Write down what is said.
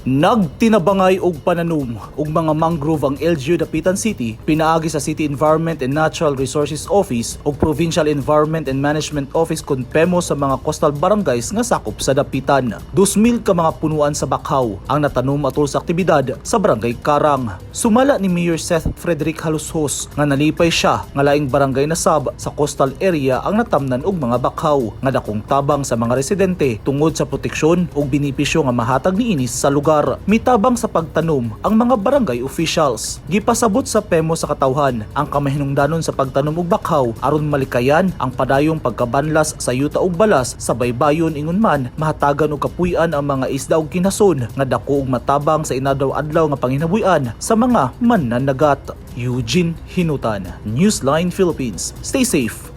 Nagtinabangay og pananum og mga mangrove ang LGU Dapitan City pinaagi sa City Environment and Natural Resources Office ug Provincial Environment and Management Office kun PEMO sa mga coastal barangays nga sakop sa Dapitan. 2,000 ka mga punuan sa bakhaw ang natanom atol sa aktibidad sa Barangay Karang. Sumala ni Mayor Seth Frederick Halushos nga nalipay siya nga laing barangay na sab sa coastal area ang natamnan og mga bakhaw nga dakong tabang sa mga residente tungod sa proteksyon ug benepisyo nga mahatag niinis sa lugar. Mitabang sa pagtanom ang mga barangay officials. Gipasabot sa PEMO sa katawhan ang kamahinungdanon sa pagtanom og bakhaw aron malikayan ang padayong pagkabanlas sa yuta ug balas sa baybayon ingon man mahatagan og kapuy-an ang mga isda ug kinason nga dako ug matabang sa inadlaw-adlaw nga panginabuhi-an sa mga mananagat. Eugene Hinutan, Newsline Philippines. Stay safe.